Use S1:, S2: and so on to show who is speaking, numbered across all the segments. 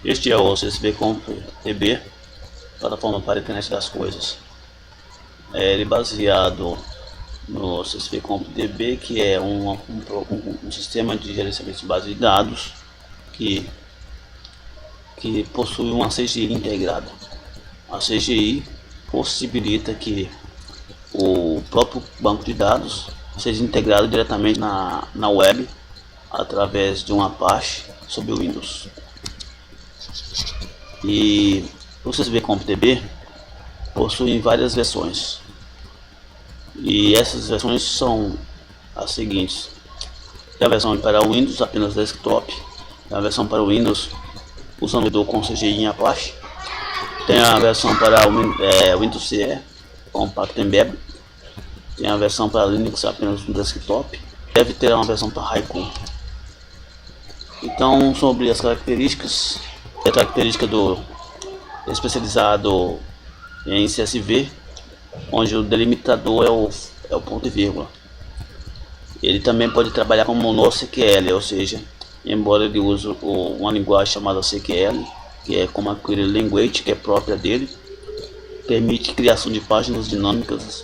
S1: Este é o CSV Comp DB, plataforma para a internet das coisas. Ele é baseado no CSV Comp DB, que é um sistema de gerenciamento de base de dados que possui uma CGI integrada. A CGI possibilita que o próprio banco de dados seja integrado diretamente na web através de um Apache sob o Windows. E o CSV Comp DB possui várias versões, e essas versões são as seguintes: tem a versão para o Windows apenas desktop, tem a versão para o Windows usando o com CGI em Apache, tem a versão para o Windows CE Compact Embed, tem a versão para Linux apenas no desktop, deve ter uma versão para Haiku. Então, sobre as características, a característica do especializado em CSV, onde o delimitador é o ponto e vírgula. Ele também pode trabalhar como NoSQL, ou seja, embora ele use uma linguagem chamada CQL, que é como a Query Language, que é própria dele, permite criação de páginas dinâmicas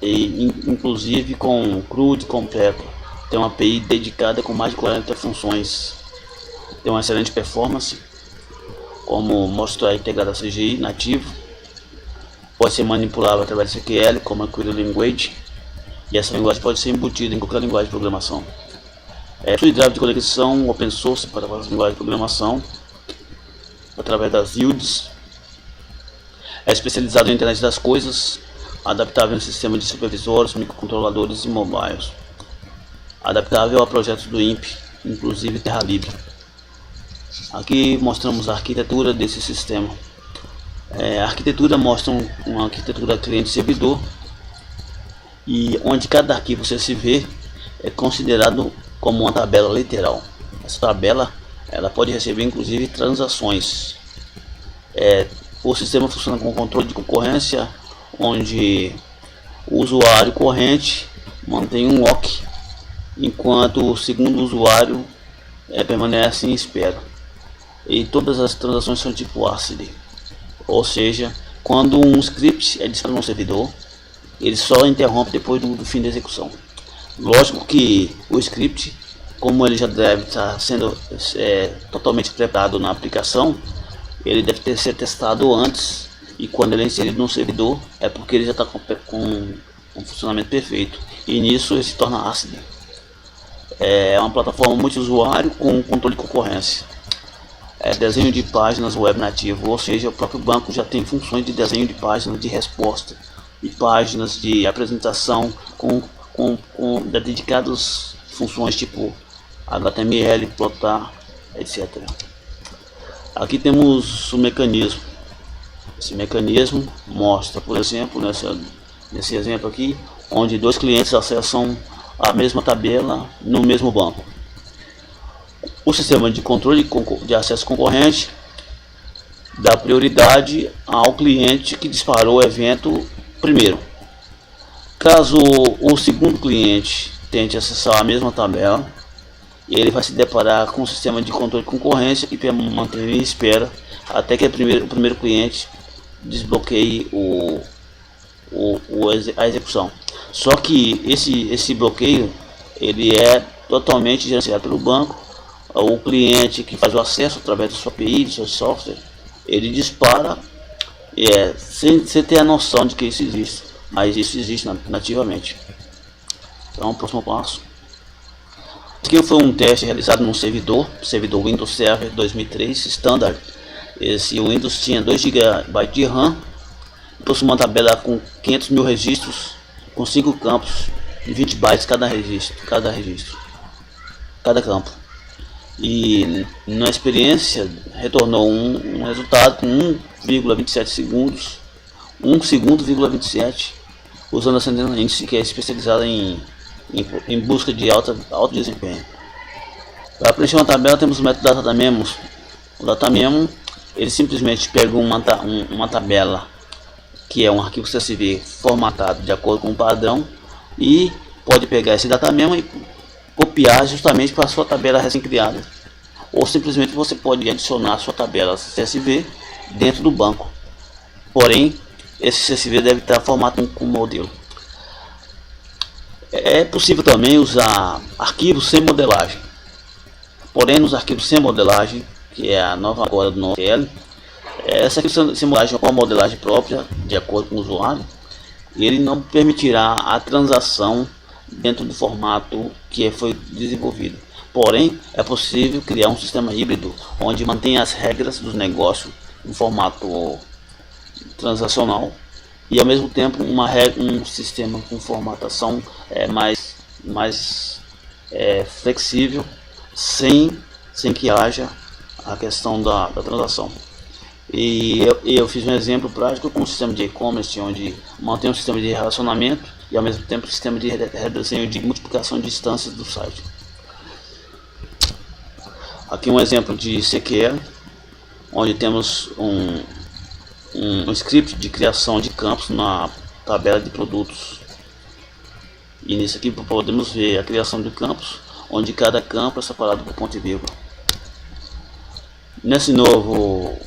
S1: e inclusive com CRUD completo. Tem uma API dedicada com mais de 40 funções. Tem uma excelente performance, como mostra a integrada CGI nativo. Pode ser manipulável através de CQL, como a Query Language, e essa linguagem pode ser embutida em qualquer linguagem de programação. Possui drive de conexão open source para as linguagens de programação através das IDEs. É especializado em internet das coisas, adaptável em sistema de supervisores, microcontroladores e mobiles. Adaptável a projetos do INPE, inclusive Terra Libre. Aqui mostramos a arquitetura desse sistema. A arquitetura mostra uma arquitetura cliente-servidor, e onde cada arquivo CSV é considerado como uma tabela literal. Essa tabela ela pode receber inclusive transações. O sistema funciona com controle de concorrência, onde o usuário corrente mantém um lock, enquanto o segundo usuário permanece em espera. E todas as transações são tipo ACID, ou seja, quando um script é disparado no servidor, ele só interrompe depois do fim da execução. Lógico que o script, como ele já deve estar sendo totalmente preparado na aplicação, ele deve ter sido testado antes, e quando ele é inserido no servidor é porque ele já está com um funcionamento perfeito, e nisso ele se torna ACID. É uma plataforma multiusuário com controle de concorrência. Desenho de páginas web nativo, ou seja, o próprio banco já tem funções de desenho de páginas de resposta e páginas de apresentação com dedicadas funções tipo HTML, plotar, etc. Aqui temos o mecanismo. Esse mecanismo mostra, por exemplo, nesse exemplo aqui, onde dois clientes acessam a mesma tabela no mesmo banco. O sistema de controle de acesso concorrente dá prioridade ao cliente que disparou o evento primeiro. Caso o segundo cliente tente acessar a mesma tabela, ele vai se deparar com um sistema de controle de concorrência que vai manter em espera até que o primeiro cliente desbloqueie a execução. Só que esse bloqueio ele é totalmente gerenciado pelo banco. O cliente que faz o acesso através da sua API, do seu software, ele dispara sem ter a noção de que isso existe, mas isso existe nativamente. Então, próximo passo. Aqui foi um teste realizado num servidor Windows Server 2003 Standard. Esse Windows tinha 2 GB de RAM, possui uma tabela com 500 mil registros, com 5 campos de 20 bytes cada campo. E na experiência retornou um resultado com 1,27 segundos, 1 segundo,27, usando a central índice, que é especializada em busca de alto desempenho. Para preencher uma tabela temos o método DataMemo. O DataMemo ele simplesmente pega uma tabela que é um arquivo CSV formatado de acordo com o padrão, e pode pegar esse DataMemo e copiar justamente para a sua tabela recém-criada. ou simplesmente você pode adicionar sua tabela CSV dentro do banco. Porém, esse CSV deve estar formatado com modelo. É possível também usar arquivos sem modelagem. Porém, nos arquivos sem modelagem, que é a nova agora do NoSQL, essa arquivo sem modelagem com a modelagem própria, de acordo com o usuário, ele não permitirá a transação dentro do formato que foi desenvolvido. Porém, é possível criar um sistema híbrido onde mantém as regras dos negócios em formato transacional e ao mesmo tempo um sistema com formatação mais flexível, sem que haja a questão da transação. E eu fiz um exemplo prático com um sistema de e-commerce onde mantém um sistema de relacionamento e ao mesmo tempo um sistema de redesenho de multiplicação de instâncias do site. Aqui um exemplo de SQL, onde temos um script de criação de campos na tabela de produtos. E nisso aqui podemos ver a criação de campos, onde cada campo é separado por ponto e vírgula. Nesse novo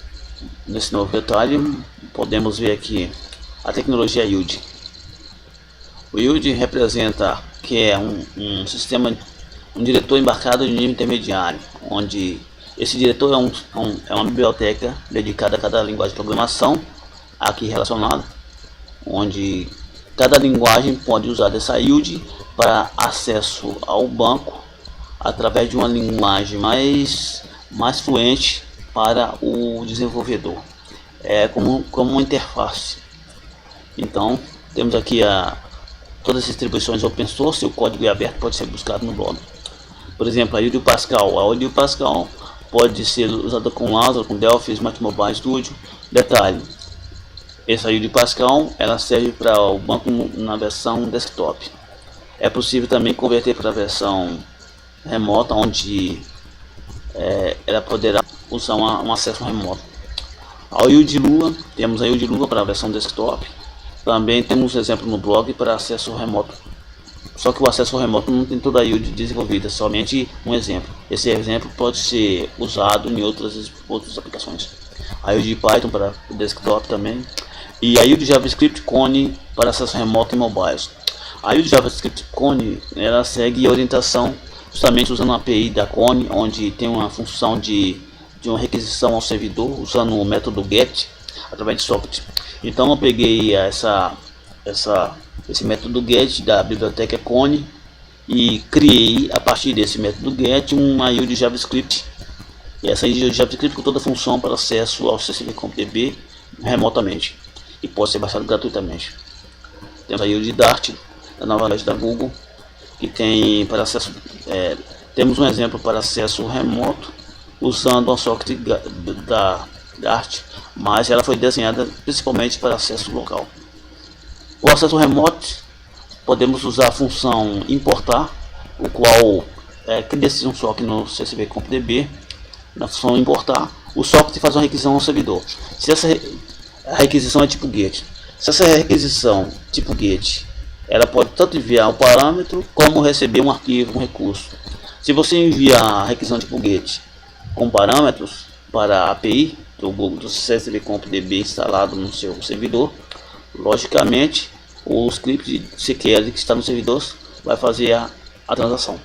S1: detalhe, podemos ver aqui a tecnologia IUD. O IUD representa que é um sistema, um diretor embarcado de nível intermediário, onde esse diretor é uma biblioteca dedicada a cada linguagem de programação aqui relacionada, onde cada linguagem pode usar dessa IUD para acesso ao banco através de uma linguagem mais fluente para o desenvolvedor. É como uma interface. Então temos aqui todas as distribuições open source. O código é aberto, pode ser buscado no blog. Por exemplo, a IUD Pascal. A IUD Pascal pode ser usada com Lazaro, com Delphi, Smart Mobile Studio. Detalhe: essa IUD Pascal ela serve para o banco na versão desktop. É possível também converter para a versão remota, onde ela poderá usar um acesso remoto. A IUD Lua, temos a IUD Lua para a versão desktop. Também temos exemplo no blog para acesso remoto. Só que o acesso remoto não tem toda a IUD desenvolvida, somente um exemplo. Esse exemplo pode ser usado em outras aplicações. A IUD Python para desktop também. E a IUD JavaScript Cone para acesso remoto e mobiles. A IUD JavaScript Cone ela segue a orientação justamente usando a API da Cone, onde tem uma função de uma requisição ao servidor usando o método GET através de socket. Então eu peguei esse método GET da biblioteca Cone e criei a partir desse método GET uma IUD JavaScript. E essa IUD JavaScript com toda a função para acesso ao CSV.db remotamente e pode ser baixado gratuitamente. Temos a IUD Dart da nova loja da Google, que tem para acesso. Temos um exemplo para acesso remoto usando a socket da Dart, mas ela foi desenhada principalmente para acesso local. O acesso remoto podemos usar a função importar, o qual cria-se um socket no CSV.db. Na função importar, o socket faz uma requisição ao servidor. Se essa requisição é tipo GET, se essa requisição tipo GET, ela pode tanto enviar um parâmetro como receber um arquivo, um recurso. Se você enviar a requisição tipo GET com parâmetros para a API do CSV.db instalado no seu servidor, logicamente o script de SQL que está no servidor vai fazer a transação.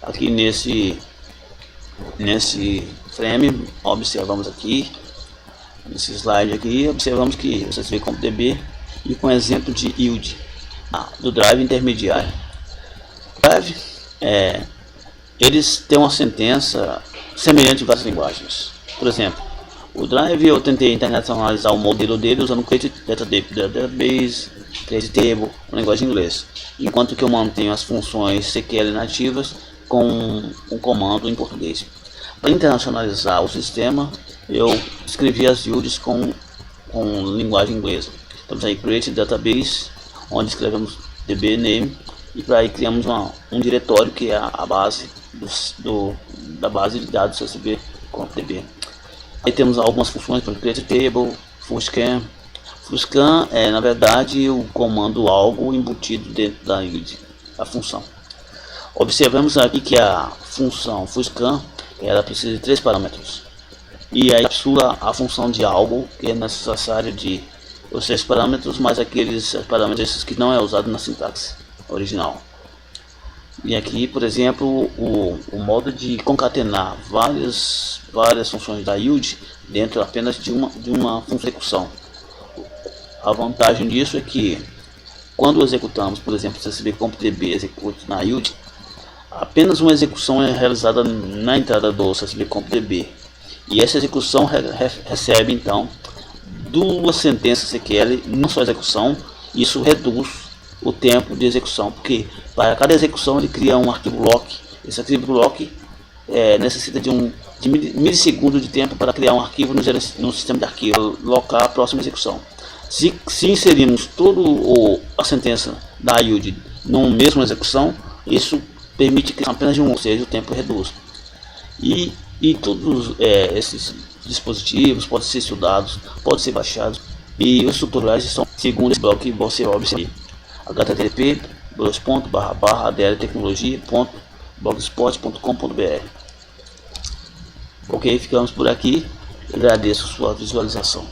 S1: Aqui nesse frame, observamos aqui, nesse slide aqui, observamos que o CSV.db e com exemplo de IUD do drive intermediário. Drive, eles têm uma sentença semelhante em várias linguagens. Por exemplo, o Drive eu tentei internacionalizar o modelo dele usando Create Database, Create Table, uma linguagem em inglês, enquanto que eu mantenho as funções SQL nativas com um comando em português. Para internacionalizar o sistema, eu escrevi as IUDs com linguagem inglesa. Temos aí Create Database, onde escrevemos dbname, e para aí criamos um diretório que é a base da base de dados CSV.db. Aí temos algumas funções para Create Table, FullScan. FullScan é na verdade o comando algo embutido dentro da IUD, a função. Observamos aqui que a função FullScan ela precisa de 3 parâmetros. E aí captura a função de algo que é necessário de os 3 parâmetros, mais aqueles parâmetros que não é usado na sintaxe original. E aqui, por exemplo, o modo de concatenar várias funções da yield dentro apenas de uma função de execução. A vantagem disso é que quando executamos, por exemplo, se CSV CompDB execute na yield, apenas uma execução é realizada na entrada do CSV CompDB. E essa execução recebe então 2 sentenças SQL, não só execução. Isso reduz o tempo de execução, porque para cada execução ele cria um arquivo lock. Esse arquivo lock necessita de milissegundos de tempo para criar um arquivo no sistema de arquivo, locar a próxima execução. Se inserirmos toda a sentença da yield numa mesma execução, isso permite que apenas de ou seja, o tempo reduz. E todos esses dispositivos podem ser estudados, podem ser baixados, e os tutoriais estão segundo esse blog que você vai observar. http://adltecnologia.blogspot.com.br. Ok, ficamos por aqui. Agradeço sua visualização.